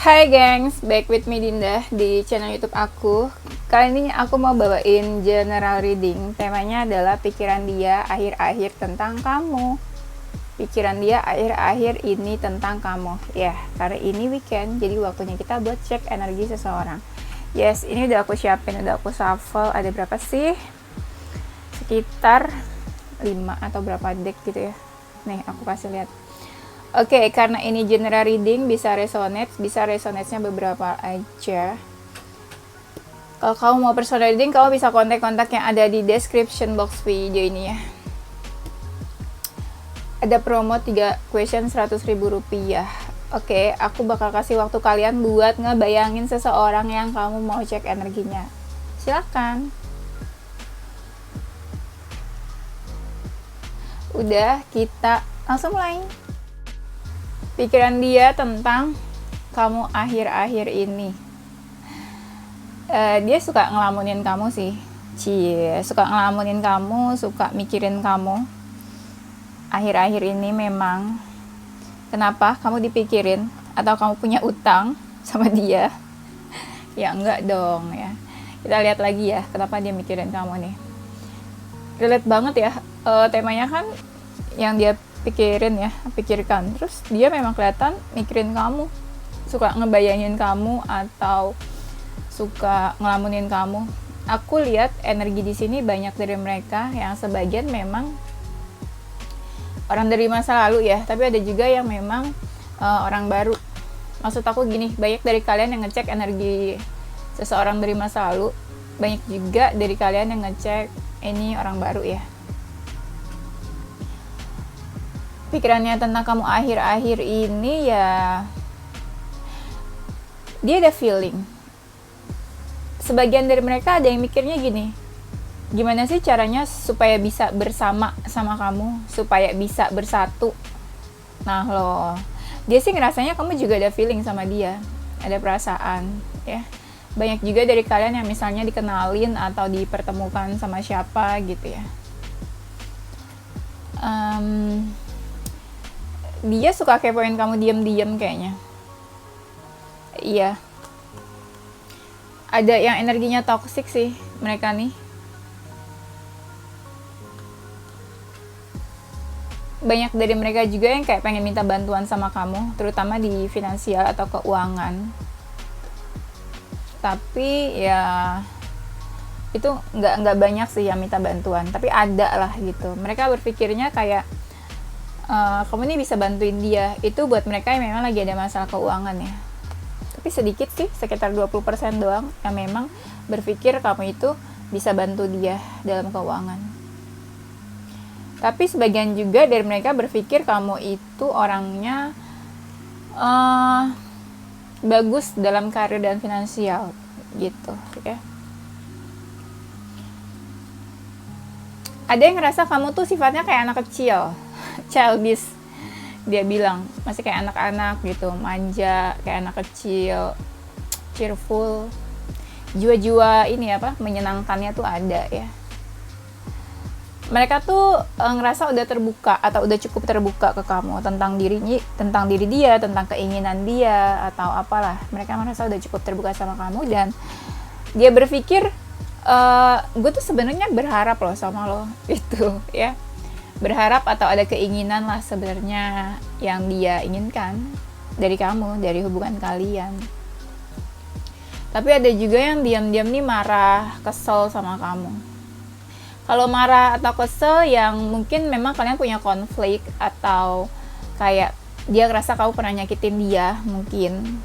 Hai gengs, back with me Dinda di channel YouTube aku. Kali ini aku mau bawain general reading. Temanya adalah pikiran dia akhir-akhir tentang kamu. Pikiran dia akhir-akhir ini tentang kamu. Ya, karena ini weekend, jadi waktunya kita buat cek energi seseorang. Yes, ini udah aku siapin, udah aku shuffle. Ada berapa sih? Sekitar 5 atau berapa deck gitu ya. Nih, aku kasih lihat. Oke, karena ini general reading, bisa resonate-nya beberapa aja. Kalau kamu mau personal reading, kamu bisa kontak-kontak yang ada di description box video ini ya. Ada promo 3 question 100.000 rupiah. Oke, aku bakal kasih waktu kalian buat ngebayangin seseorang yang kamu mau cek energinya. Silakan. Udah, kita langsung mulai. Pikiran dia tentang kamu akhir-akhir ini. Dia suka ngelamunin kamu sih. Suka ngelamunin kamu, suka mikirin kamu. Akhir-akhir ini memang. Kenapa kamu dipikirin? Atau kamu punya utang sama dia? Ya enggak dong ya. Kita lihat lagi ya, kenapa dia mikirin kamu nih. Relate banget ya. Temanya kan yang dia pikirkan. Terus dia memang kelihatan mikirin kamu, suka ngebayangin kamu atau suka ngelamunin kamu. Aku lihat energi di sini banyak dari mereka yang sebagian memang orang dari masa lalu ya, tapi ada juga yang memang orang baru. Maksud aku gini, banyak dari kalian yang ngecek energi seseorang dari masa lalu, banyak juga dari kalian yang ngecek ini orang baru ya. Pikirannya tentang kamu akhir-akhir ini ya, dia ada feeling. Sebagian dari mereka ada yang mikirnya gini, gimana sih caranya supaya bisa bersama sama kamu, supaya bisa bersatu. Nah loh, dia sih ngerasanya kamu juga ada feeling sama dia, ada perasaan ya. Banyak juga dari kalian yang misalnya dikenalin atau dipertemukan sama siapa gitu ya. Dia suka kepoin kamu diam-diam kayaknya. Iya. Ada yang energinya toksik sih mereka nih. Banyak dari mereka juga yang kayak pengen minta bantuan sama kamu, terutama di finansial atau keuangan. Tapi ya itu nggak banyak sih yang minta bantuan, tapi ada lah gitu. Mereka berpikirnya kayak kamu ini bisa bantuin dia. Itu buat mereka yang memang lagi ada masalah keuangan ya. Tapi sedikit sih, sekitar 20% doang yang memang berpikir kamu itu bisa bantu dia dalam keuangan. Tapi sebagian juga dari mereka berpikir kamu itu orangnya bagus dalam karir dan finansial gitu ya. Ada yang ngerasa kamu tuh sifatnya kayak anak kecil, childish, dia bilang masih kayak anak-anak gitu, manja kayak anak kecil, cheerful, jiwa-jiwa ini apa, menyenangkannya tuh ada ya. Mereka tuh ngerasa udah terbuka atau udah cukup terbuka ke kamu tentang diri dia, tentang keinginan dia atau apalah. Mereka merasa udah cukup terbuka sama kamu dan dia berpikir gue tuh sebenarnya berharap loh sama lo itu ya. Berharap atau ada keinginan lah sebenarnya yang dia inginkan dari kamu, dari hubungan kalian. Tapi ada juga yang diam-diam nih marah, kesel sama kamu. Kalau marah atau kesel yang mungkin memang kalian punya konflik atau kayak dia ngerasa kamu pernah nyakitin dia mungkin.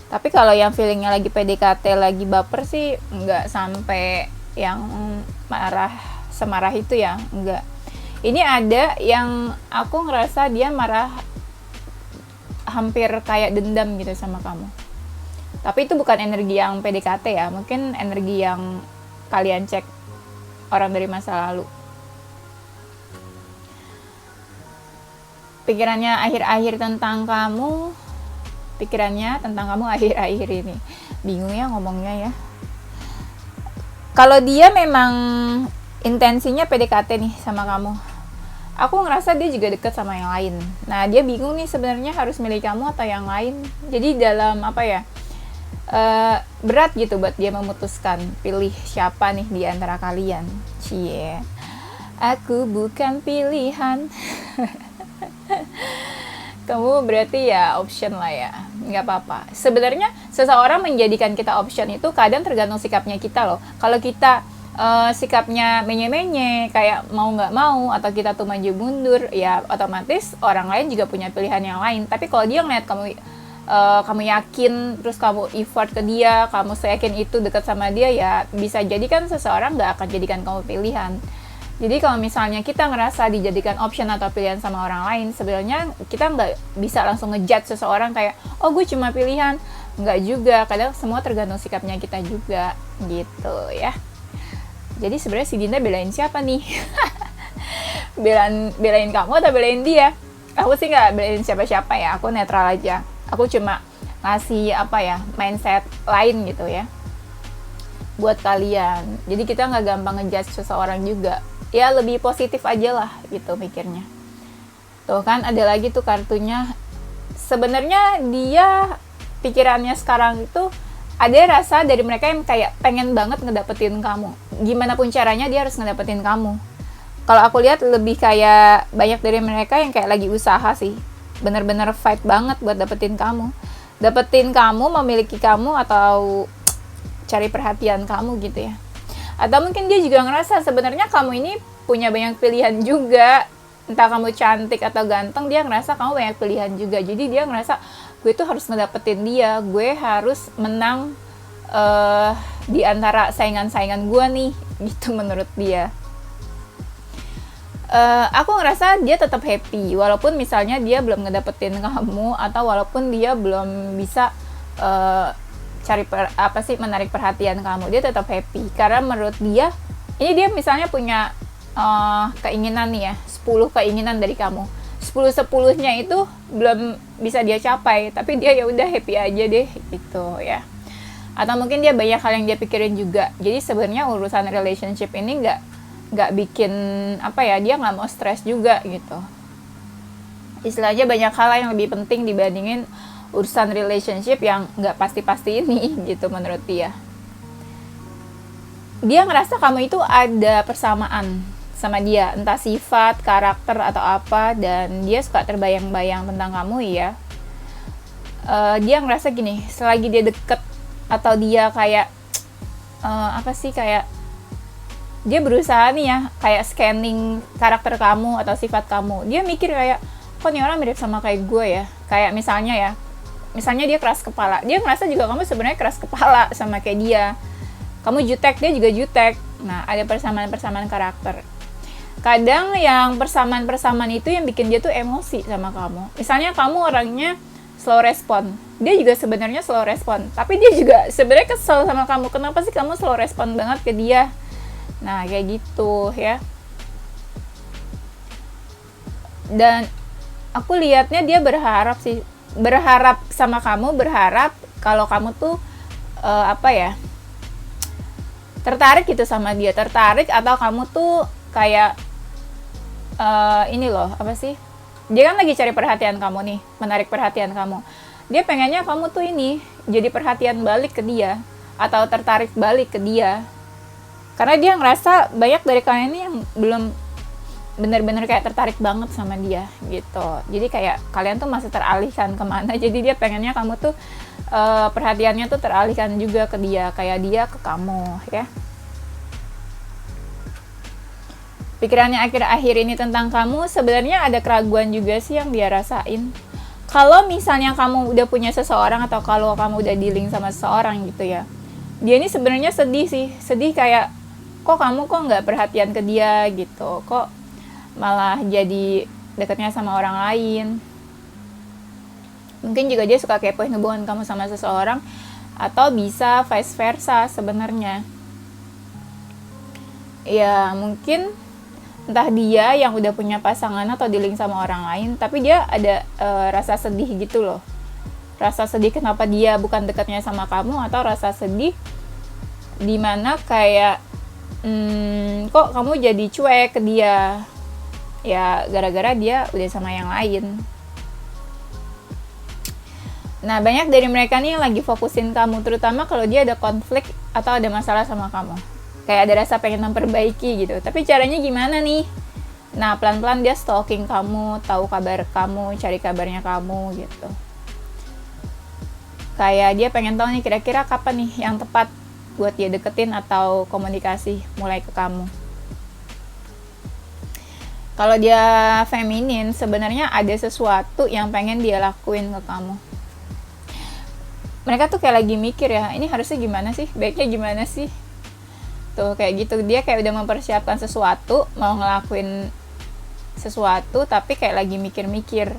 Tapi kalau yang feelingnya lagi PDKT, lagi baper sih nggak sampai yang marah semarah itu ya, nggak. Ini ada yang aku ngerasa dia marah hampir kayak dendam gitu sama kamu. Tapi itu bukan energi yang PDKT ya, mungkin energi yang kalian cek orang dari masa lalu. Pikirannya akhir-akhir tentang kamu, akhir-akhir ini. Bingung ya ngomongnya ya. Kalau dia memang intensinya PDKT nih sama kamu, aku ngerasa dia juga deket sama yang lain. Nah, dia bingung nih sebenarnya harus milih kamu atau yang lain. Jadi dalam apa ya, berat gitu buat dia memutuskan pilih siapa nih di antara kalian. Cie, aku bukan pilihan. Kamu berarti ya option lah ya, nggak apa-apa. Sebenarnya seseorang menjadikan kita option itu kadang tergantung sikapnya kita loh. Kalau kita sikapnya menye-menye, kayak mau nggak mau, atau kita tuh maju mundur, ya otomatis orang lain juga punya pilihan yang lain. Tapi kalau dia ngeliat kamu yakin, terus kamu effort ke dia, kamu seyakin itu dekat sama dia, ya bisa jadi kan seseorang nggak akan jadikan kamu pilihan. Jadi kalau misalnya kita ngerasa dijadikan option atau pilihan sama orang lain, sebenarnya kita nggak bisa langsung ngejudge seseorang kayak, oh gue cuma pilihan. Nggak juga, kadang semua tergantung sikapnya kita juga, gitu ya. Jadi sebenarnya si Dinda belain siapa nih? belain kamu atau belain dia? Aku sih nggak belain siapa-siapa ya, aku netral aja. Aku cuma ngasih apa ya, mindset lain gitu ya buat kalian. Jadi kita nggak gampang ngejudge seseorang juga. Ya lebih positif aja lah gitu mikirnya. Tuh kan ada lagi tuh kartunya. Sebenarnya dia pikirannya sekarang itu ada rasa dari mereka yang kayak pengen banget ngedapetin kamu. Gimana pun caranya dia harus ngedapetin kamu. Kalau aku lihat lebih kayak banyak dari mereka yang kayak lagi usaha sih. Bener-bener fight banget buat dapetin kamu. Dapetin kamu, memiliki kamu, atau cari perhatian kamu gitu ya. Atau mungkin dia juga ngerasa sebenarnya kamu ini punya banyak pilihan juga. Entah kamu cantik atau ganteng, dia ngerasa kamu banyak pilihan juga. Jadi dia ngerasa gue tuh harus ngedapetin dia, gue harus menang di antara saingan-saingan gue nih, gitu menurut dia. Aku ngerasa dia tetap happy walaupun misalnya dia belum ngedapetin kamu, atau walaupun dia belum bisa menarik perhatian kamu, dia tetap happy karena menurut dia ini dia misalnya punya keinginan nih ya, 10 keinginan dari kamu, 10-10-nya itu belum bisa dia capai, tapi dia ya udah happy aja deh gitu ya. Atau mungkin dia banyak hal yang dia pikirin juga. Jadi sebenarnya urusan relationship ini nggak bikin apa ya, dia nggak mau stres juga gitu. Istilahnya banyak hal yang lebih penting dibandingin urusan relationship yang nggak pasti-pasti ini gitu menurut dia. Dia ngerasa kamu itu ada persamaan sama dia, entah sifat, karakter, atau apa, dan dia suka terbayang-bayang tentang kamu ya. Dia ngerasa gini, selagi dia deket atau dia kayak kayak dia berusaha nih ya, kayak scanning karakter kamu atau sifat kamu, dia mikir kayak, kok nih orang mirip sama kayak gue ya. Kayak misalnya dia keras kepala, dia ngerasa juga kamu sebenarnya keras kepala sama kayak dia. Kamu jutek, dia juga jutek. Nah, ada persamaan-persamaan karakter. Kadang yang persamaan-persamaan itu yang bikin dia tuh emosi sama kamu. Misalnya kamu orangnya slow respon, dia juga sebenarnya slow respon, tapi dia juga sebenarnya kesel sama kamu. Kenapa sih kamu slow respon banget ke dia? Nah, kayak gitu ya. Dan aku lihatnya dia berharap sama kamu, berharap kalau kamu tuh tertarik gitu sama dia, tertarik, atau kamu tuh kayak ini loh, dia kan lagi cari perhatian kamu nih, menarik perhatian kamu. Dia pengennya kamu tuh ini jadi perhatian balik ke dia, atau tertarik balik ke dia, karena dia ngerasa banyak dari kalian ini yang belum benar-benar kayak tertarik banget sama dia gitu. Jadi kayak kalian tuh masih teralihkan kemana, jadi dia pengennya kamu tuh perhatiannya tuh teralihkan juga ke dia, kayak dia ke kamu ya. Pikirannya akhir-akhir ini tentang kamu, sebenarnya ada keraguan juga sih yang dia rasain. Kalau misalnya kamu udah punya seseorang, atau kalau kamu udah dealing sama seseorang gitu ya, dia ini sebenarnya sedih kayak, kok nggak perhatian ke dia gitu, kok malah jadi dekatnya sama orang lain. Mungkin juga dia suka kepoin hubungan kamu sama seseorang, atau bisa vice versa sebenarnya. Ya mungkin entah dia yang udah punya pasangan atau dealing sama orang lain, tapi dia ada rasa sedih gitu loh. Rasa sedih kenapa dia bukan dekatnya sama kamu, atau rasa sedih dimana kayak kok kamu jadi cuek ke dia. ya gara-gara dia udah sama yang lain. Nah, banyak dari mereka nih yang lagi fokusin kamu, terutama kalau dia ada konflik atau ada masalah sama kamu. Kayak ada rasa pengen memperbaiki gitu. Tapi caranya gimana nih? Nah, pelan-pelan dia stalking kamu, tahu kabar kamu, cari kabarnya kamu gitu. Kayak dia pengen tahu nih kira-kira kapan nih yang tepat buat dia deketin atau komunikasi mulai ke kamu. Kalau dia feminin, sebenarnya ada sesuatu yang pengen dia lakuin ke kamu. Mereka tuh kayak lagi mikir ya, ini harusnya gimana sih? Baiknya gimana sih? Tuh kayak gitu, dia kayak udah mempersiapkan sesuatu, mau ngelakuin sesuatu, tapi kayak lagi mikir-mikir.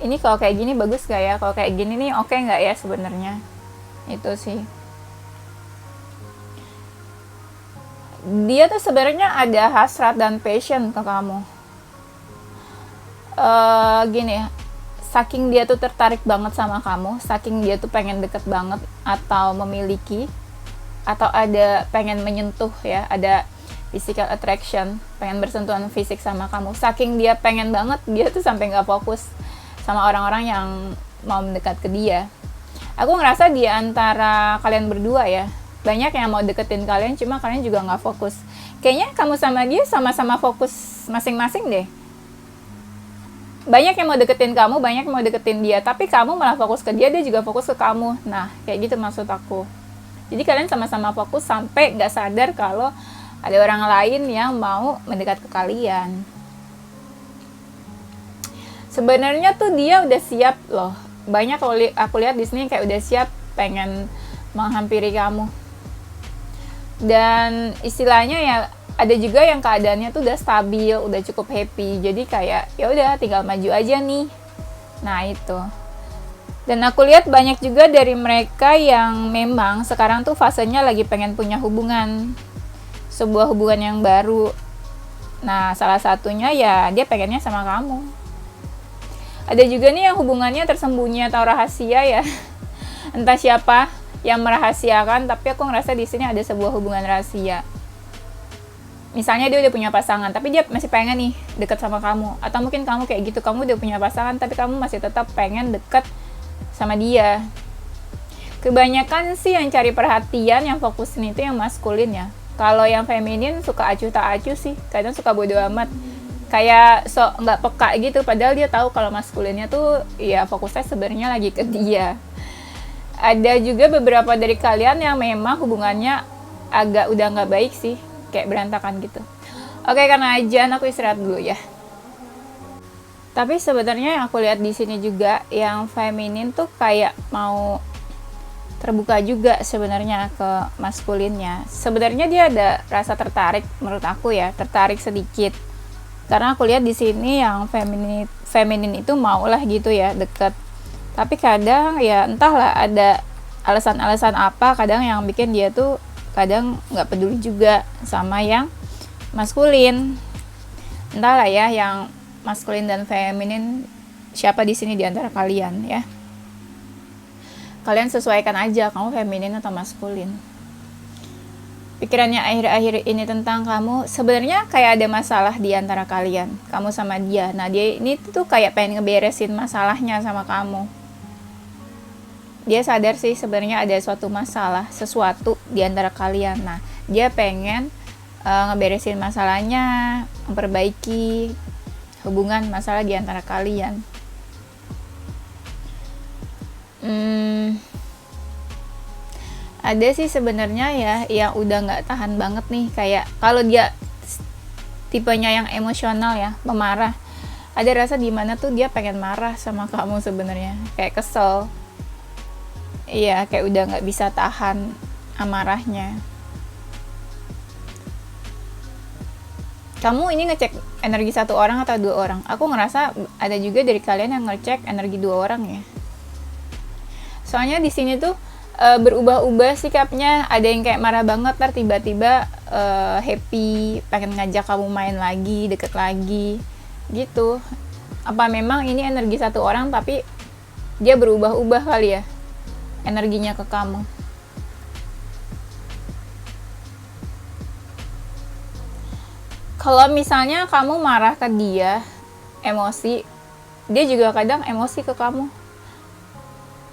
Ini kalau kayak gini bagus gak ya? Kalau kayak gini nih oke gak ya sebenarnya? Itu sih. Dia tuh sebenarnya ada hasrat dan passion ke kamu. Gini ya, saking dia tuh tertarik banget sama kamu, saking dia tuh pengen deket banget atau memiliki, atau ada pengen menyentuh ya, ada physical attraction, pengen bersentuhan fisik sama kamu, saking dia pengen banget, dia tuh sampai gak fokus sama orang-orang yang mau mendekat ke dia. Aku ngerasa di antara kalian berdua ya, banyak yang mau deketin kalian, cuma kalian juga gak fokus. Kayaknya kamu sama dia sama-sama fokus masing-masing deh. Banyak yang mau deketin kamu, banyak yang mau deketin dia, tapi kamu malah fokus ke dia, dia juga fokus ke kamu. Nah, kayak gitu maksud aku. Jadi kalian sama-sama fokus sampai gak sadar kalau ada orang lain yang mau mendekat ke kalian. Sebenarnya tuh dia udah siap loh. Banyak kalau aku lihat di sini kayak udah siap pengen menghampiri kamu. Dan istilahnya ya, ada juga yang keadaannya tuh udah stabil, udah cukup happy. Jadi kayak ya udah tinggal maju aja nih. Nah, itu. Dan aku lihat banyak juga dari mereka yang memang sekarang tuh fasenya lagi pengen punya hubungan. Sebuah hubungan yang baru. Nah, salah satunya ya dia pengennya sama kamu. Ada juga nih yang hubungannya tersembunyi atau rahasia ya. Entah siapa yang merahasiakan, tapi aku ngerasa di sini ada sebuah hubungan rahasia. Misalnya dia udah punya pasangan, tapi dia masih pengen nih deket sama kamu. Atau mungkin kamu kayak gitu, kamu udah punya pasangan, tapi kamu masih tetap pengen deket sama dia. Kebanyakan sih yang cari perhatian, yang fokusin itu yang maskulin ya. Kalau yang feminin suka acuh tak acuh sih, kadang suka bodo amat. Kayak sok nggak peka gitu, padahal dia tahu kalau maskulinnya tuh ya fokusnya sebenarnya lagi ke dia. Ada juga beberapa dari kalian yang memang hubungannya agak udah nggak baik sih, kayak berantakan gitu. Oke, karena ajan aku istirahat dulu ya. Tapi sebenarnya yang aku lihat di sini juga yang feminin tuh kayak mau terbuka juga sebenarnya ke maskulinnya. Sebenarnya dia ada rasa tertarik menurut aku ya, tertarik sedikit. Karena aku lihat di sini yang feminin itu maulah gitu ya deket. Tapi kadang ya entahlah ada alasan-alasan apa kadang yang bikin dia tuh kadang nggak peduli juga sama yang maskulin. Entahlah ya, yang maskulin dan feminin siapa di sini di antara kalian ya. Kalian sesuaikan aja kamu feminin atau maskulin. Pikirannya akhir-akhir ini tentang kamu, sebenarnya kayak ada masalah di antara kalian, kamu sama dia. Nah, dia ini tuh kayak pengen ngeberesin masalahnya sama kamu. Dia sadar sih sebenarnya ada suatu masalah, sesuatu di antara kalian. Nah, dia pengen ngeberesin masalahnya, memperbaiki hubungan masalah di antara kalian. Ada sih sebenarnya ya yang udah nggak tahan banget nih, kayak kalau dia tipenya yang emosional ya, pemarah. Ada rasa di mana tuh dia pengen marah sama kamu sebenarnya, kayak kesel. Iya, kayak udah nggak bisa tahan amarahnya. Kamu ini ngecek energi satu orang atau dua orang? Aku ngerasa ada juga dari kalian yang ngecek energi dua orang ya. Soalnya di sini tuh berubah-ubah sikapnya. Ada yang kayak marah banget, ntar tiba-tiba happy, pengen ngajak kamu main lagi, deket lagi, gitu. Apa memang ini energi satu orang tapi dia berubah-ubah kali ya energinya ke kamu. Kalau misalnya kamu marah ke dia, emosi, dia juga kadang emosi ke kamu.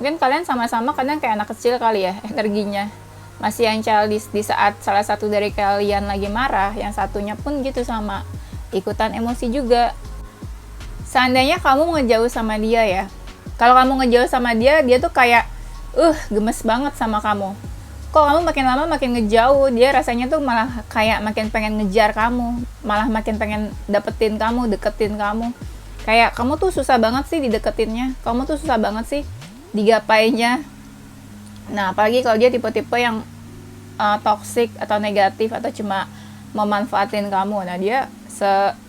Mungkin kalian sama-sama kadang kayak anak kecil kali ya, energinya masih yang childish. Di saat salah satu dari kalian lagi marah, yang satunya pun gitu sama, ikutan emosi juga. Seandainya kamu ngejauh sama dia ya, kalau kamu ngejauh sama dia, dia tuh kayak gemes banget sama kamu. Kok kamu makin lama makin ngejauh, dia rasanya tuh malah kayak makin pengen ngejar kamu, malah makin pengen dapetin kamu, deketin kamu. Kayak kamu tuh susah banget sih dideketinnya, kamu tuh susah banget sih digapainya. Nah, apalagi kalau dia tipe-tipe yang toxic atau negatif atau cuma memanfaatin kamu. Nah, dia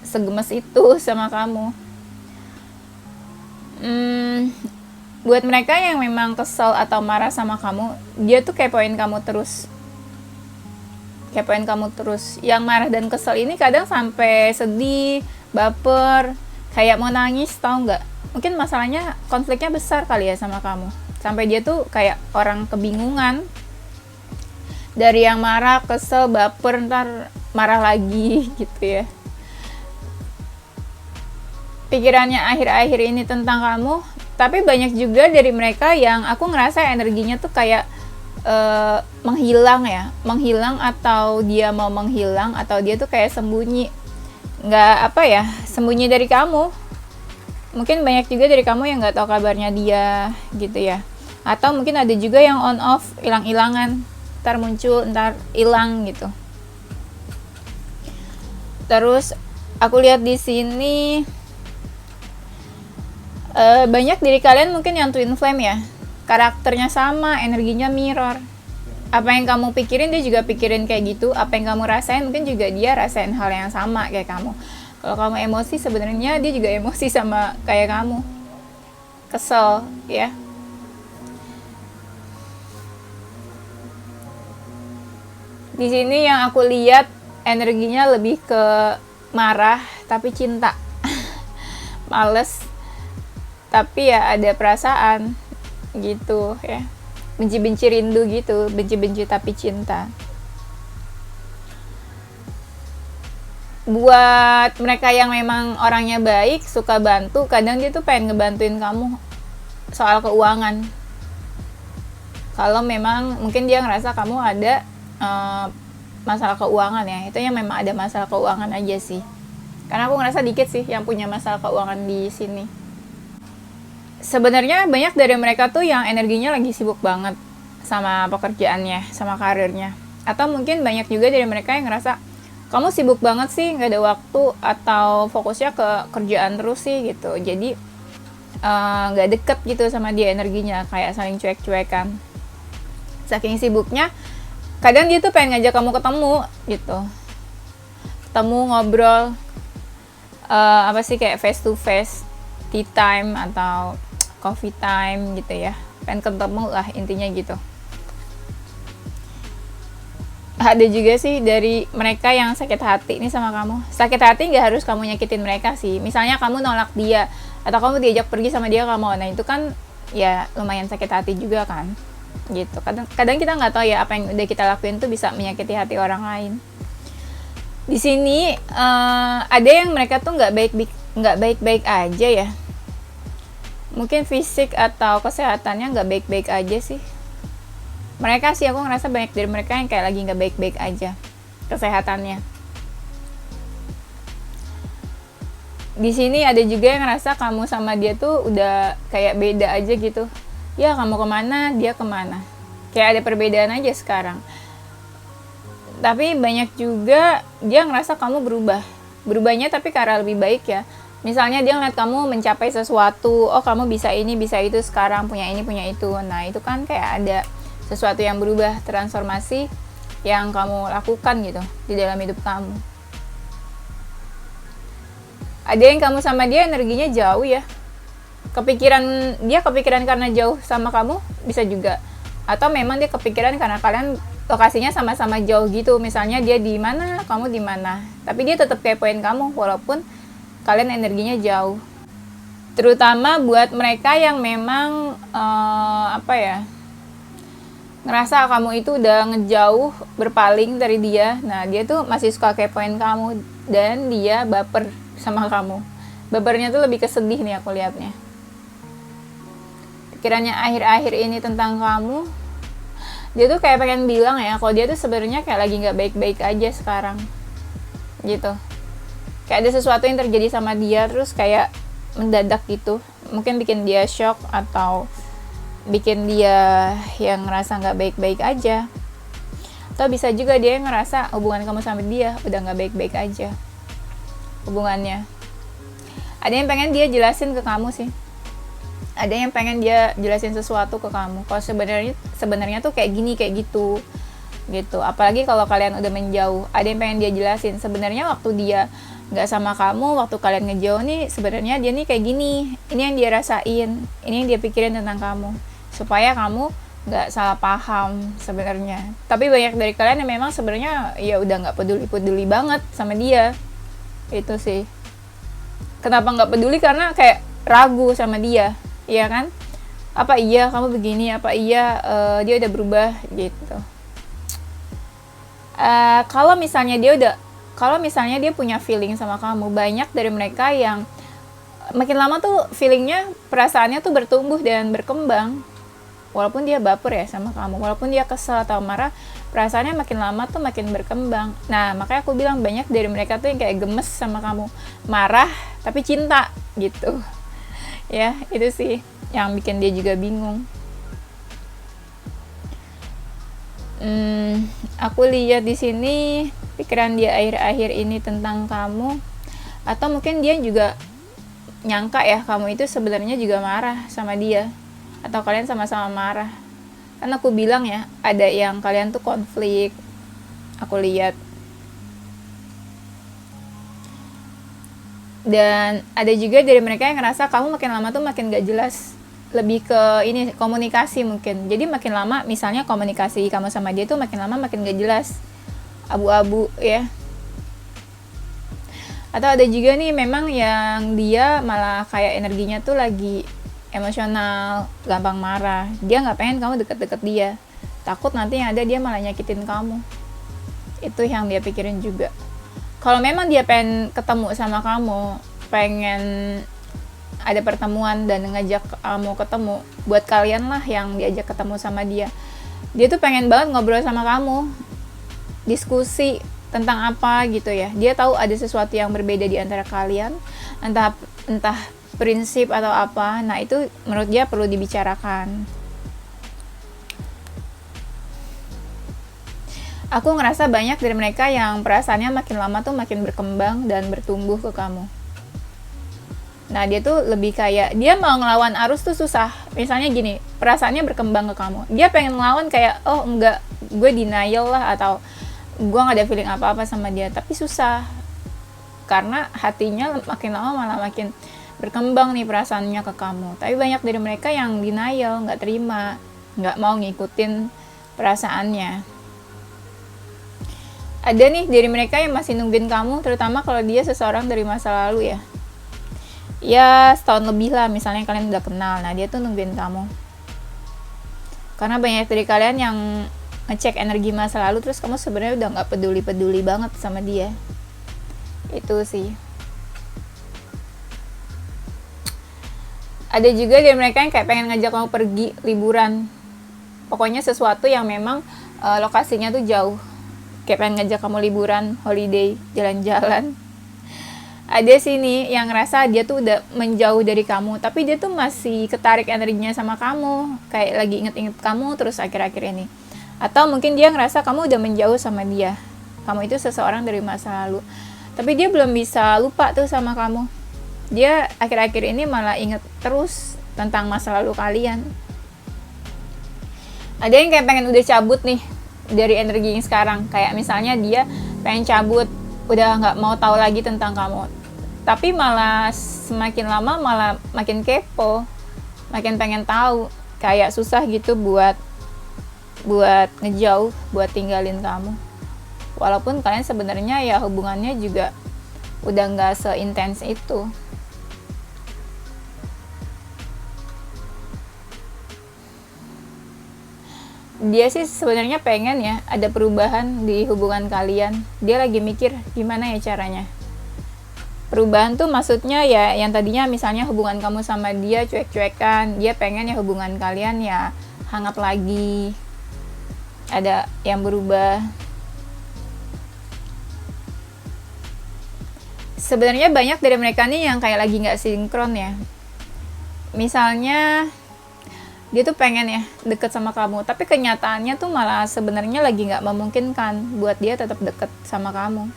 segemes itu sama kamu. Buat mereka yang memang kesel atau marah sama kamu, dia tuh kepoin kamu terus. Yang marah dan kesel ini kadang sampai sedih, baper, kayak mau nangis, tau nggak? Mungkin masalahnya, konfliknya besar kali ya sama kamu. Sampai dia tuh kayak orang kebingungan. Dari yang marah, kesel, baper, ntar marah lagi gitu ya. Pikirannya akhir-akhir ini tentang kamu. Tapi banyak juga dari mereka yang aku ngerasa energinya tuh kayak menghilang ya. Menghilang atau dia mau menghilang, atau dia tuh kayak sembunyi. Sembunyi dari kamu. Mungkin banyak juga dari kamu yang gak tahu kabarnya dia gitu ya. Atau mungkin ada juga yang on off, hilang-hilangan. Ntar muncul, ntar hilang gitu. Terus aku lihat di sini banyak dari kalian mungkin yang twin flame ya, karakternya sama, energinya mirror. Apa yang kamu pikirin dia juga pikirin kayak gitu, apa yang kamu rasain mungkin juga dia rasain hal yang sama kayak kamu. Kalau kamu emosi, sebenarnya dia juga emosi sama kayak kamu, kesel ya. Di sini yang aku lihat energinya lebih ke marah tapi cinta. Males tapi ya ada perasaan gitu ya, benci-benci rindu gitu, benci-benci tapi cinta. Buat mereka yang memang orangnya baik, suka bantu, kadang dia tuh pengen ngebantuin kamu soal keuangan. Kalau memang mungkin dia ngerasa kamu ada masalah keuangan ya, itu yang memang ada masalah keuangan aja sih. Karena aku ngerasa dikit sih yang punya masalah keuangan di sini. Sebenarnya banyak dari mereka tuh yang energinya lagi sibuk banget sama pekerjaannya, sama karirnya. Atau mungkin banyak juga dari mereka yang ngerasa kamu sibuk banget sih, nggak ada waktu, atau fokusnya ke kerjaan terus sih gitu. Jadi nggak deket gitu sama dia energinya, kayak saling cuek-cuekan. Saking sibuknya, kadang dia tuh pengen ngajak kamu ketemu gitu, ketemu ngobrol, kayak face to face, tea time atau coffee time gitu ya, pengen ketemu lah intinya gitu. Ada juga sih dari mereka yang sakit hati nih sama kamu. Sakit hati nggak harus kamu nyakitin mereka sih. Misalnya kamu nolak dia, atau kamu diajak pergi sama dia kamu, nah itu kan ya lumayan sakit hati juga kan gitu. Kadang kita nggak tahu ya, apa yang udah kita lakuin tuh bisa menyakiti hati orang lain. Di sini ada yang mereka tuh nggak baik-baik aja ya. Mungkin fisik atau kesehatannya nggak baik-baik aja sih. Mereka sih, aku ngerasa banyak dari mereka yang kayak lagi nggak baik-baik aja kesehatannya. Di sini ada juga yang ngerasa kamu sama dia tuh udah kayak beda aja gitu. Ya kamu kemana, dia kemana. Kayak ada perbedaan aja sekarang. Tapi banyak juga dia ngerasa kamu berubah. Berubahnya tapi ke arah lebih baik ya. Misalnya dia ngeliat kamu mencapai sesuatu, oh kamu bisa ini, bisa itu sekarang, punya ini, punya itu. Nah itu kan kayak ada sesuatu yang berubah, transformasi yang kamu lakukan gitu di dalam hidup kamu. Ada yang kamu sama dia energinya jauh ya. Kepikiran karena jauh sama kamu, bisa juga. Atau memang dia kepikiran karena kalian lokasinya sama-sama jauh gitu. Misalnya dia di mana, kamu di mana. Tapi dia tetap kepoin kamu walaupun kalian energinya jauh. Terutama buat mereka yang memang ngerasa kamu itu udah ngejauh, berpaling dari dia. Nah dia tuh masih suka kepoin kamu. dan dia baper sama kamu. Bapernya tuh lebih ke sedih nih aku lihatnya. Pikirannya akhir-akhir ini tentang kamu, dia tuh kayak pengen bilang ya, kalau dia tuh sebenarnya kayak lagi nggak baik-baik aja sekarang, gitu. Kayak ada sesuatu yang terjadi sama dia, terus kayak mendadak gitu. Mungkin bikin dia shock atau bikin dia yang ngerasa nggak baik-baik aja. Atau bisa juga dia ngerasa hubungan kamu sama dia udah nggak baik-baik aja hubungannya. Ada yang pengen dia jelasin ke kamu sih. Ada yang pengen dia jelasin sesuatu ke kamu. Kalau sebenarnya tuh kayak gini, kayak gitu. Apalagi kalau kalian udah menjauh, ada yang pengen dia jelasin. Sebenarnya waktu dia nggak sama kamu, waktu kalian ngejauh nih, sebenarnya dia nih kayak gini. Ini yang dia rasain, ini yang dia pikirin tentang kamu. Supaya kamu nggak salah paham sebenarnya. Tapi banyak dari kalian yang memang sebenarnya ya udah nggak peduli banget sama dia. Itu sih. Kenapa nggak peduli? Karena kayak ragu sama dia, iya kan? Apa iya kamu begini? Apa iya dia udah berubah gitu? Kalau misalnya dia punya feeling sama kamu, banyak dari mereka yang makin lama tuh feelingnya, perasaannya tuh bertumbuh dan berkembang. Walaupun dia baper ya sama kamu, walaupun dia kesel atau marah, perasaannya makin lama tuh makin berkembang. Nah, makanya aku bilang banyak dari mereka tuh yang kayak gemes sama kamu, marah tapi cinta gitu. Ya, itu sih yang bikin dia juga bingung. Aku lihat di sini pikiran dia akhir-akhir ini tentang kamu, atau mungkin dia juga nyangka ya kamu itu sebenarnya juga marah sama dia, atau kalian sama-sama marah. Kan aku bilang ya, ada yang kalian tuh konflik. Aku lihat. Dan ada juga dari mereka yang ngerasa kamu makin lama tuh makin gak jelas. Lebih ke ini, komunikasi mungkin. Jadi makin lama, misalnya komunikasi kamu sama dia tuh makin lama makin gak jelas. Abu-abu ya. Atau ada juga nih memang yang dia malah kayak energinya tuh lagi emosional, gampang marah. Dia nggak pengen kamu deket-deket dia, takut nanti yang ada dia malah nyakitin kamu. Itu yang dia pikirin juga. Kalau memang dia pengen ketemu sama kamu, pengen ada pertemuan dan ngajak kamu ketemu, buat kalian lah yang diajak ketemu sama dia. Dia tuh pengen banget ngobrol sama kamu, diskusi tentang apa gitu ya. Dia tahu ada sesuatu yang berbeda di antara kalian, entah prinsip atau apa. Nah, itu menurut dia perlu dibicarakan. Aku ngerasa banyak dari mereka yang perasaannya makin lama tuh makin berkembang dan bertumbuh ke kamu. Nah, dia tuh lebih kayak dia mau ngelawan arus tuh susah. Misalnya gini, perasaannya berkembang ke kamu, dia pengen ngelawan kayak, oh enggak, gue denial lah, atau gue gak ada feeling apa-apa sama dia, tapi susah karena hatinya makin lama malah makin berkembang nih perasaannya ke kamu. Tapi banyak dari mereka yang denial, nggak terima, nggak mau ngikutin perasaannya. Ada nih dari mereka yang masih nungguin kamu, terutama kalau dia seseorang dari masa lalu ya. Ya setahun lebih lah, misalnya kalian udah kenal. Nah, dia tuh nungguin kamu. Karena banyak dari kalian yang ngecek energi masa lalu, terus kamu sebenarnya udah nggak peduli banget sama dia. Itu sih. Ada juga dari mereka yang kayak pengen ngajak kamu pergi liburan. Pokoknya sesuatu yang memang lokasinya tuh jauh. Kayak pengen ngajak kamu liburan, holiday, jalan-jalan. Ada sini yang ngerasa dia tuh udah menjauh dari kamu, tapi dia tuh masih ketarik energinya sama kamu. Kayak lagi inget-inget kamu terus akhir-akhir ini. Atau mungkin dia ngerasa kamu udah menjauh sama dia. Kamu itu seseorang dari masa lalu. Tapi dia belum bisa lupa tuh sama kamu. Dia akhir-akhir ini malah inget terus tentang masa lalu kalian. Ada yang kayak pengen udah cabut nih dari energi yang sekarang. Kayak misalnya dia pengen cabut, udah gak mau tahu lagi tentang kamu. Tapi malah semakin lama malah makin kepo, makin pengen tahu. Kayak susah gitu buat ngejauh, buat tinggalin kamu. Walaupun kalian sebenarnya ya hubungannya juga udah gak seintens itu. Dia sih sebenarnya pengen ya ada perubahan di hubungan kalian. Dia lagi mikir gimana ya caranya. Perubahan tuh maksudnya ya yang tadinya misalnya hubungan kamu sama dia cuek-cuekan, dia pengen ya hubungan kalian ya hangat lagi, ada yang berubah. Sebenarnya banyak dari mereka nih yang kayak lagi nggak sinkron ya. Misalnya dia tuh pengen ya deket sama kamu, tapi kenyataannya tuh malah sebenarnya lagi nggak memungkinkan buat dia tetap deket sama kamu.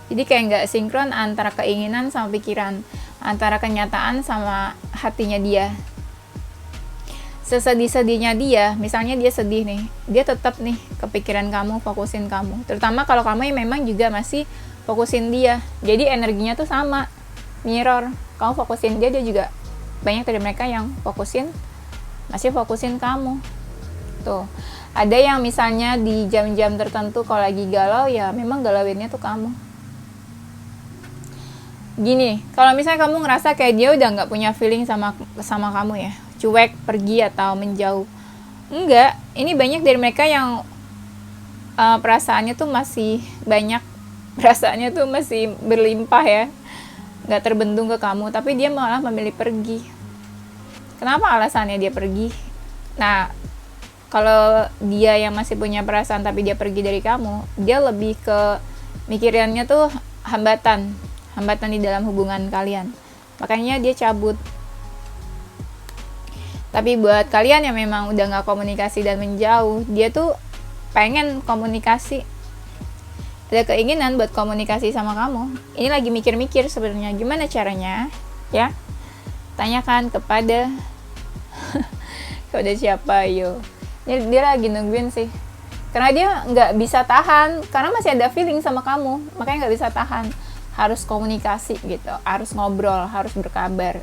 Jadi kayak nggak sinkron antara keinginan sama pikiran, antara kenyataan sama hatinya dia. Sesedih-sedihnya dia, misalnya dia sedih nih, dia tetap nih kepikiran kamu, fokusin kamu. Terutama kalau kamu yang memang juga masih fokusin dia. Jadi energinya tuh sama, mirror. Kamu fokusin dia, dia juga banyak dari mereka yang masih fokusin kamu. Tuh, ada yang misalnya di jam-jam tertentu kalau lagi galau ya memang galauinnya tuh kamu. Gini, kalau misalnya kamu ngerasa kayak dia udah nggak punya feeling sama kamu ya, cuek, pergi atau menjauh, enggak, ini banyak dari mereka yang perasaannya tuh masih banyak, perasaannya tuh masih berlimpah ya, nggak terbendung ke kamu, tapi dia malah memilih pergi. Kenapa alasannya dia pergi? Nah, kalau dia yang masih punya perasaan tapi dia pergi dari kamu, dia lebih ke mikirannya tuh hambatan di dalam hubungan kalian. Makanya dia cabut. Tapi buat kalian yang memang udah gak komunikasi dan menjauh, dia tuh pengen komunikasi. Ada keinginan buat komunikasi sama kamu. Ini lagi mikir-mikir sebenarnya gimana caranya, ya. Tanyakan kepada siapa, yo. Dia lagi nungguin sih. Karena dia nggak bisa tahan, karena masih ada feeling sama kamu, makanya nggak bisa tahan. Harus komunikasi gitu, harus ngobrol, harus berkabar.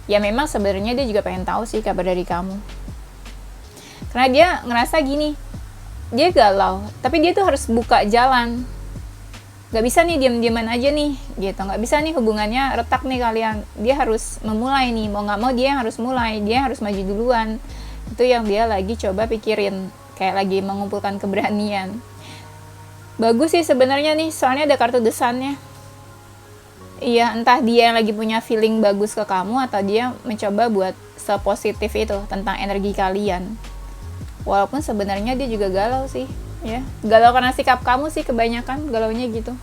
Ya memang sebenarnya dia juga pengen tahu sih kabar dari kamu. Karena dia ngerasa gini, dia galau, tapi dia tuh harus buka jalan. Gak bisa nih diam-diaman aja nih, gitu. Gak bisa nih hubungannya retak nih kalian. Dia harus memulai nih, mau gak mau dia harus mulai, dia harus maju duluan. Itu yang dia lagi coba pikirin, kayak lagi mengumpulkan keberanian. Bagus sih sebenarnya nih, soalnya ada kartu desannya. Iya, entah dia yang lagi punya feeling bagus ke kamu atau dia mencoba buat sepositif itu tentang energi kalian. Walaupun sebenarnya dia juga galau sih, ya. Galau karena sikap kamu sih kebanyakan, galaunya gitu.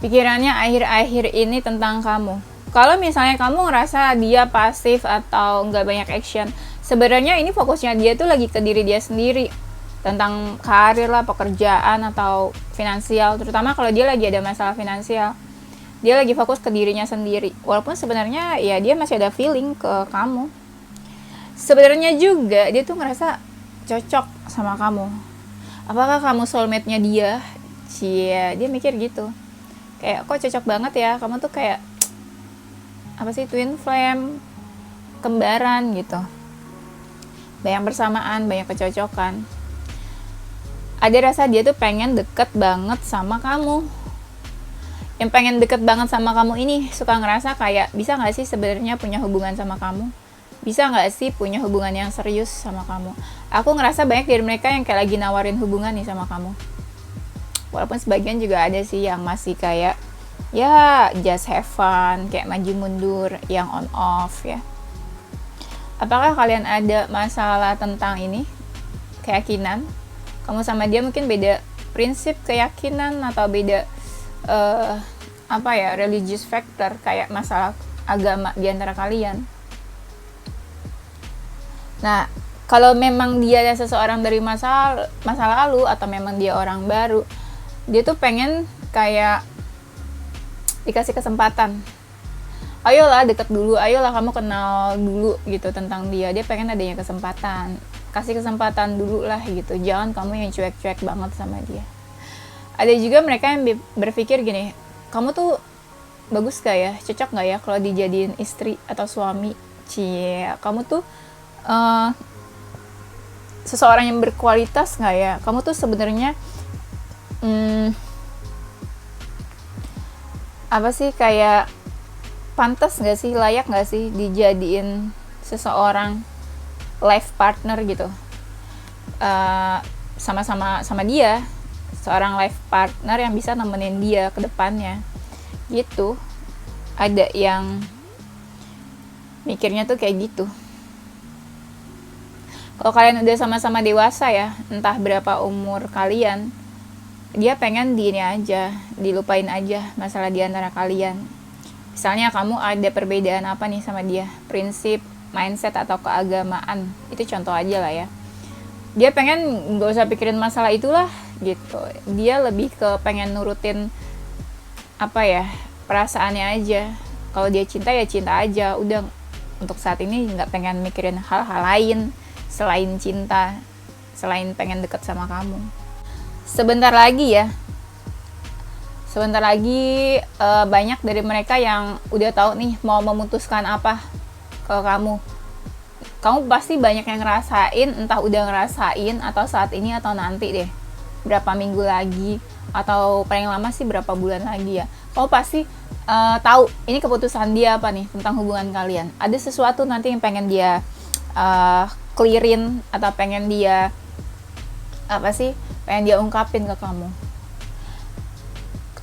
Pikirannya akhir-akhir ini tentang kamu. Kalau misalnya kamu ngerasa dia pasif atau nggak banyak action, sebenarnya ini fokusnya dia tuh lagi ke diri dia sendiri. Tentang karir lah, pekerjaan atau finansial. Terutama kalau dia lagi ada masalah finansial. Dia lagi fokus ke dirinya sendiri. Walaupun sebenarnya ya dia masih ada feeling ke kamu. Sebenarnya juga dia tuh ngerasa cocok sama kamu. Apakah kamu soulmate-nya dia? Dia mikir gitu. Kayak kok cocok banget ya, kamu tuh kayak apa sih, twin flame, kembaran gitu. Banyak bersamaan, banyak kecocokan. Ada rasa dia tuh pengen deket banget sama kamu. Yang pengen deket banget sama kamu ini suka ngerasa kayak bisa gak sih sebenarnya punya hubungan sama kamu? Bisa gak sih punya hubungan yang serius sama kamu? Aku ngerasa banyak dari mereka yang kayak lagi nawarin hubungan nih sama kamu. Walaupun sebagian juga ada sih yang masih kayak ya just have fun, kayak maju mundur, yang on off ya. Apakah kalian ada masalah tentang ini? Keyakinan? Kamu sama dia mungkin beda prinsip keyakinan atau beda religious factor, kayak masalah agama di antara kalian. Nah, kalau memang dia ada seseorang dari masa lalu atau memang dia orang baru, dia tuh pengen kayak dikasih kesempatan. Ayolah deket dulu, ayolah kamu kenal dulu gitu tentang dia. Dia pengen adanya kesempatan. Kasih kesempatan dulu lah gitu. Jangan kamu yang cuek-cuek banget sama dia. Ada juga mereka yang berpikir gini, kamu tuh bagus gak ya, cocok gak ya kalau dijadiin istri atau suami? Kamu tuh seseorang yang berkualitas gak ya? Kamu tuh sebenarnya kayak pantas gak sih, layak gak sih dijadiin seseorang life partner gitu, sama dia, seorang life partner yang bisa nemenin dia ke depannya gitu. ada yang mikirnya tuh kayak gitu. Kalau kalian udah sama-sama dewasa ya, entah berapa umur kalian, dia pengen di ini aja, dilupain aja masalah di antara kalian. Misalnya kamu ada perbedaan apa nih sama dia, prinsip, mindset, atau keagamaan, itu contoh aja lah ya. Dia pengen gak usah pikirin masalah itulah gitu. Dia lebih ke pengen nurutin apa ya, perasaannya aja. Kalau dia cinta ya cinta aja, udah untuk saat ini gak pengen mikirin hal-hal lain selain cinta, selain pengen deket sama kamu. Sebentar lagi banyak dari mereka yang udah tahu nih mau memutuskan apa ke kamu. Kamu pasti banyak yang ngerasain, entah udah ngerasain atau saat ini atau nanti deh, berapa minggu lagi atau paling lama sih berapa bulan lagi ya. Kamu pasti tahu ini keputusan dia apa nih tentang hubungan kalian. Ada sesuatu nanti yang pengen dia clearin atau pengen dia pengen dia ungkapin ke kamu.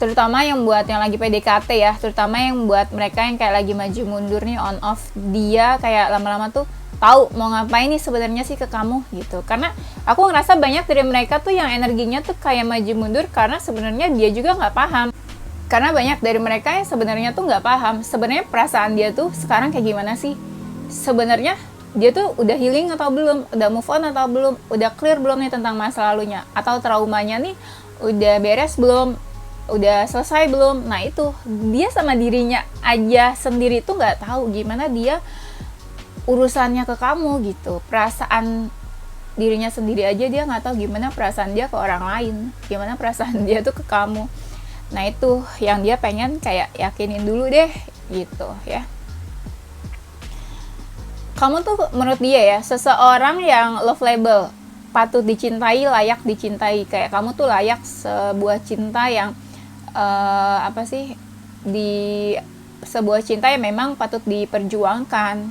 Terutama yang buat yang lagi PDKT ya, terutama yang buat mereka yang kayak lagi maju mundur nih, on off, dia kayak lama-lama tuh tahu mau ngapain nih sebenarnya sih ke kamu gitu. Karena aku ngerasa banyak dari mereka tuh yang energinya tuh kayak maju mundur karena sebenarnya dia juga nggak paham. Karena banyak dari mereka yang sebenarnya tuh nggak paham sebenarnya perasaan dia tuh sekarang kayak gimana sih. Sebenarnya dia tuh udah healing atau belum, udah move on atau belum, udah clear belum nih tentang masa lalunya, atau traumanya nih udah beres belum, udah selesai belum. Nah itu dia sama dirinya aja sendiri tuh nggak tahu gimana dia urusannya ke kamu gitu. Perasaan dirinya sendiri aja dia nggak tahu gimana perasaan dia ke orang lain, gimana perasaan dia tuh ke kamu. Nah itu yang dia pengen kayak yakinin dulu deh gitu ya. Kamu tuh menurut dia ya seseorang yang love label, patut dicintai, layak dicintai. Kayak kamu tuh layak sebuah cinta yang di sebuah cinta yang memang patut diperjuangkan.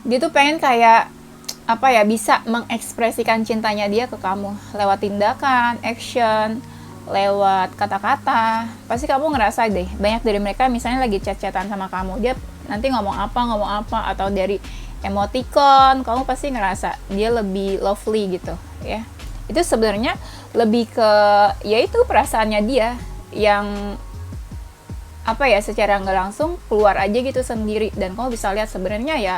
Dia tuh pengen kayak bisa mengekspresikan cintanya dia ke kamu lewat tindakan, action, lewat kata-kata. Pasti kamu ngerasa deh, banyak dari mereka misalnya lagi chat-chatan sama kamu, dia nanti ngomong apa, atau dari emoticon, kamu pasti ngerasa dia lebih lovely gitu ya. Itu sebenarnya lebih ke yaitu perasaannya dia yang secara nggak langsung keluar aja gitu sendiri, dan kamu bisa lihat sebenarnya ya,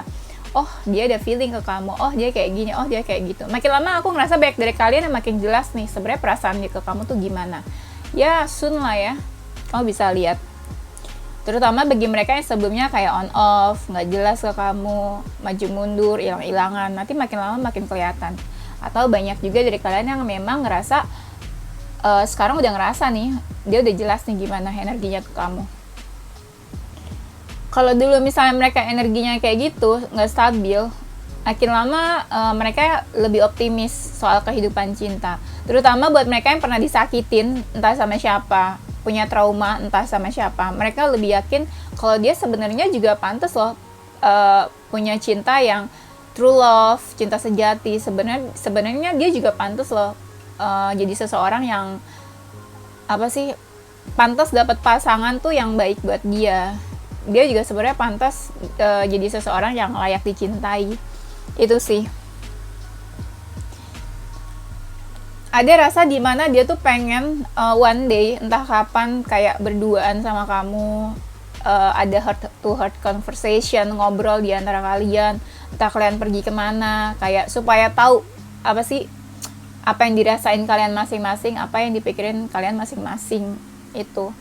oh dia ada feeling ke kamu, oh dia kayak gini, oh dia kayak gitu. Makin lama aku ngerasa banyak dari kalian yang makin jelas nih sebenarnya perasaan dia ke kamu tuh gimana. Ya soon lah ya, kamu bisa lihat. Terutama bagi mereka yang sebelumnya kayak on off, nggak jelas ke kamu, maju mundur, hilang-hilangan, nanti makin lama makin kelihatan. Atau banyak juga dari kalian yang memang ngerasa sekarang udah ngerasa nih, dia udah jelas nih gimana energinya ke kamu. Kalau dulu misalnya mereka energinya kayak gitu, nggak stabil, makin lama mereka lebih optimis soal kehidupan cinta. Terutama buat mereka yang pernah disakitin, entah sama siapa, punya trauma entah sama siapa, mereka lebih yakin kalau dia sebenarnya juga pantas loh punya cinta yang true love, cinta sejati. Sebenarnya dia juga pantas loh jadi seseorang yang pantas dapat pasangan tuh yang baik buat dia. Dia juga sebenarnya pantas jadi seseorang yang layak dicintai. Itu sih. Ada rasa di mana dia tuh pengen one day, entah kapan, kayak berduaan sama kamu, ada heart to heart conversation, ngobrol di antara kalian, entah kalian pergi kemana, kayak supaya tahu apa yang dirasain kalian masing-masing, apa yang dipikirin kalian masing-masing. Itu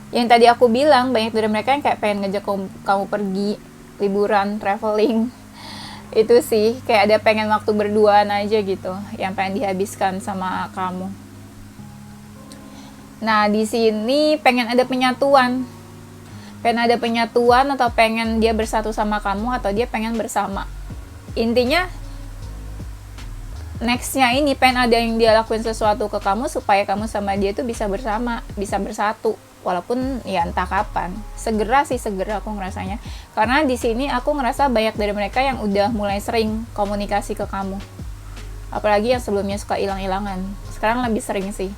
yang tadi aku bilang, banyak dari mereka yang kayak pengen ngajak kamu pergi liburan, traveling. Itu sih, kayak ada pengen waktu berduaan aja gitu yang pengen dihabiskan sama kamu. Nah di sini pengen ada penyatuan atau pengen dia bersatu sama kamu, atau dia pengen bersama. Intinya nextnya ini pengen ada yang dia lakuin sesuatu ke kamu supaya kamu sama dia tuh bisa bersama, bisa bersatu, walaupun ya entah kapan. Segera aku ngerasanya, karena di sini aku ngerasa banyak dari mereka yang udah mulai sering komunikasi ke kamu, apalagi yang sebelumnya suka hilang-hilangan, sekarang lebih sering sih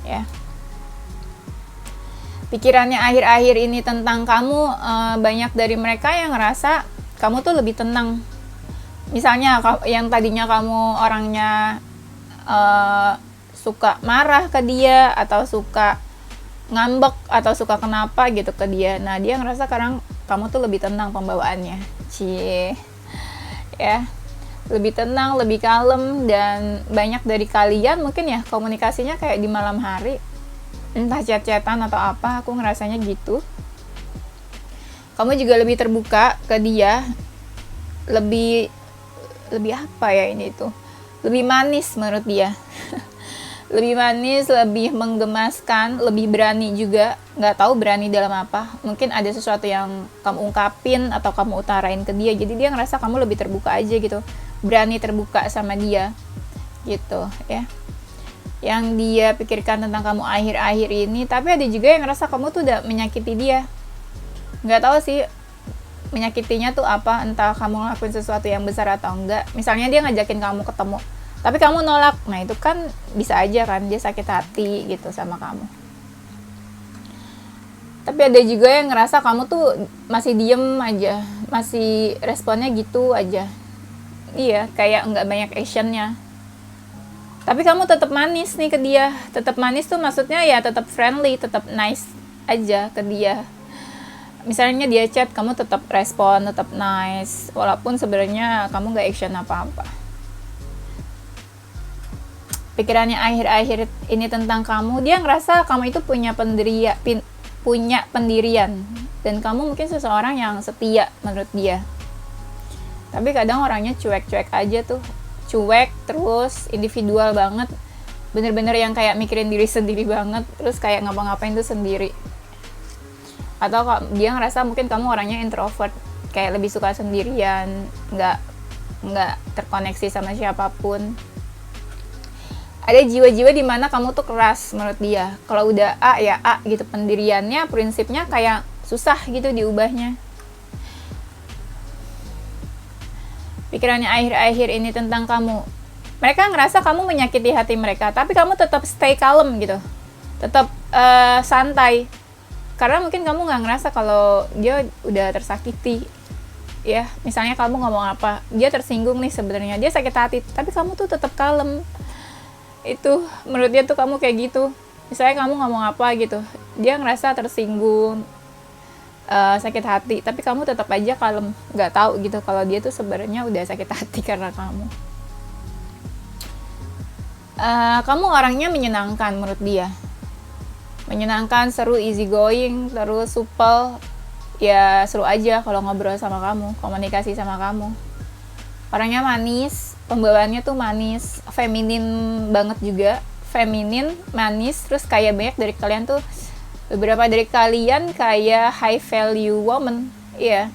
ya. pikirannya akhir-akhir ini tentang kamu, banyak dari mereka yang ngerasa kamu tuh lebih tenang. Misalnya yang tadinya kamu orangnya suka marah ke dia, atau suka ngambek, atau suka kenapa gitu ke dia. Nah, dia ngerasa sekarang kamu tuh lebih tenang pembawaannya. Cie. Ya. Lebih tenang, lebih kalem, dan banyak dari kalian mungkin ya komunikasinya kayak di malam hari. Entah chat-chatan atau apa, aku ngerasanya gitu. Kamu juga lebih terbuka ke dia, lebih apa ya ini tuh, lebih manis menurut dia. Lebih manis, lebih menggemaskan, lebih berani juga. Nggak tahu berani dalam apa, mungkin ada sesuatu yang kamu ungkapin atau kamu utarain ke dia, jadi dia ngerasa kamu lebih terbuka aja gitu, berani terbuka sama dia gitu ya, yang dia pikirkan tentang kamu akhir-akhir ini. Tapi ada juga yang ngerasa kamu tuh udah menyakiti dia. Nggak tahu sih menyakitinya tuh apa, entah kamu ngelakuin sesuatu yang besar atau enggak. Misalnya dia ngajakin kamu ketemu, tapi kamu nolak. Nah, itu kan bisa aja kan dia sakit hati gitu sama kamu. Tapi ada juga yang ngerasa kamu tuh masih diem aja, masih responnya gitu aja. Iya, kayak nggak banyak actionnya. Tapi kamu tetap manis nih ke dia. Tetap manis tuh maksudnya ya tetap friendly, tetap nice aja ke dia. Misalnya dia chat, kamu tetap respon, tetap nice, walaupun sebenarnya kamu nggak action apa-apa. Pikirannya akhir-akhir ini tentang kamu, dia ngerasa kamu itu punya pendirian, dan kamu mungkin seseorang yang setia menurut dia. Tapi kadang orangnya cuek-cuek aja tuh, cuek terus, individual banget, bener-bener yang kayak mikirin diri sendiri banget, terus kayak ngapa-ngapain tuh sendiri. Atau dia ngerasa mungkin kamu orangnya introvert, kayak lebih suka sendirian, nggak terkoneksi sama siapapun. Ada jiwa-jiwa di mana kamu tuh keras menurut dia. Kalau udah A ya A gitu pendiriannya, prinsipnya kayak susah gitu diubahnya. Pikirannya akhir-akhir ini tentang kamu, mereka ngerasa kamu menyakiti hati mereka, tapi kamu tetap stay calm gitu, tetap santai. Karena mungkin kamu nggak ngerasa kalau dia udah tersakiti, ya. Misalnya kamu ngomong apa, dia tersinggung nih sebenarnya, dia sakit hati, tapi kamu tuh tetap kalem. Itu menurut dia tuh kamu kayak gitu. Misalnya kamu ngomong apa gitu, dia ngerasa tersinggung, sakit hati, tapi kamu tetap aja kalem. Nggak tahu gitu kalau dia tuh sebenarnya udah sakit hati karena kamu. Kamu orangnya menyenangkan menurut dia. Menyenangkan, seru, easy going, terus supel. Ya seru aja kalau ngobrol sama kamu, komunikasi sama kamu. Orangnya manis, pembawaannya tuh manis, feminin banget juga. Feminin, manis, terus kayak banyak dari kalian tuh, beberapa dari kalian kayak high value woman. Iya,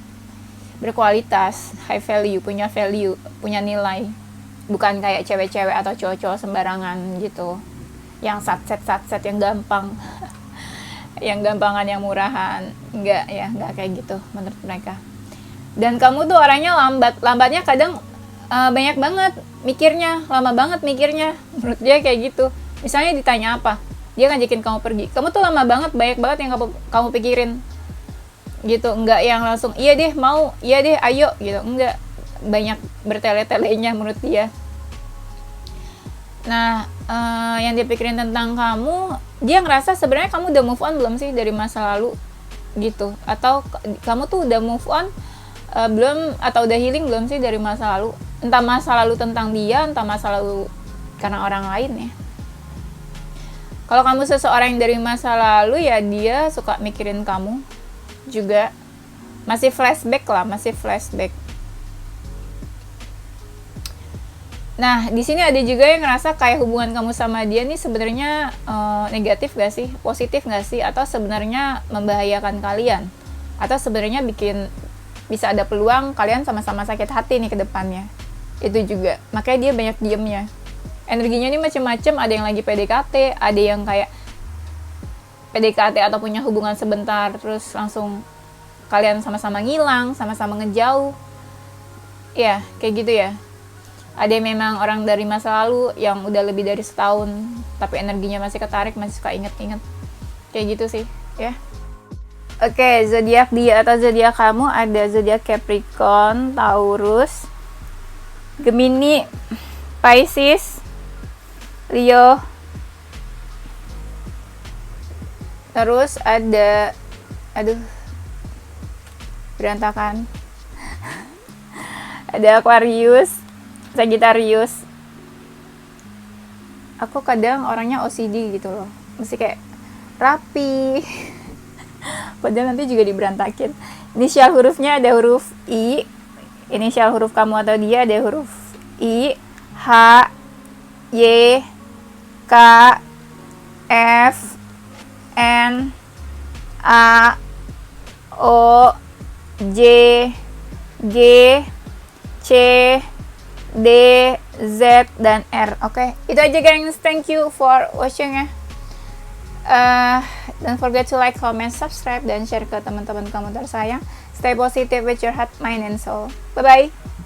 berkualitas, high value, punya value, punya nilai. Bukan kayak cewek-cewek atau cowok-cowok sembarangan gitu, yang satset yang gampang. Yang gampangan, yang murahan. Enggak kayak gitu menurut mereka. Dan kamu tuh orangnya lambatnya kadang banyak banget mikirnya, lama banget mikirnya, menurut dia kayak gitu. Misalnya ditanya apa, dia ngajakin kamu pergi, kamu tuh lama banget, banyak banget yang kamu pikirin gitu. Enggak yang langsung iya deh mau, iya deh ayo gitu, enggak, banyak bertele-telenya menurut dia. Nah, yang dia pikirin tentang kamu, dia ngerasa sebenarnya kamu udah move on belum sih dari masa lalu gitu, atau kamu tuh udah move on belum, atau udah healing belum sih dari masa lalu, entah masa lalu tentang dia, entah masa lalu karena orang lain ya. Kalau kamu seseorang yang dari masa lalu, ya dia suka mikirin kamu juga, masih flashback. Nah, di sini ada juga yang ngerasa kayak hubungan kamu sama dia nih sebenarnya negatif gak sih, positif gak sih, atau sebenarnya membahayakan kalian, atau sebenarnya bisa ada peluang kalian sama-sama sakit hati nih ke depannya. Itu juga, makanya dia banyak diemnya. Energinya ini macam-macam, ada yang lagi PDKT, ada yang kayak PDKT atau punya hubungan sebentar, terus langsung kalian sama-sama ngilang, sama-sama ngejauh. Ya, kayak gitu ya. Ada yang memang orang dari masa lalu yang udah lebih dari setahun, tapi energinya masih ketarik, masih suka inget-inget. Kayak gitu sih, ya. Oke, zodiak dia atau zodiak kamu ada zodiak Capricorn, Taurus, Gemini, Pisces, Leo. Terus ada, aduh, berantakan. Ada Aquarius, Sagittarius. Aku kadang orangnya OCD gitu loh, mesti kayak rapi. Padahal nanti juga diberantakin. Inisial hurufnya ada huruf I. Inisial huruf kamu atau dia ada huruf I, H, Y, K, F, N, A, O, J, G, C, D, Z, dan R. Oke, itu aja guys. Thank you for watching ya. Don't forget to like, comment, subscribe, dan share ke teman-teman kamu tersayang. Stay positive with your heart, mind, and soul. Bye-bye.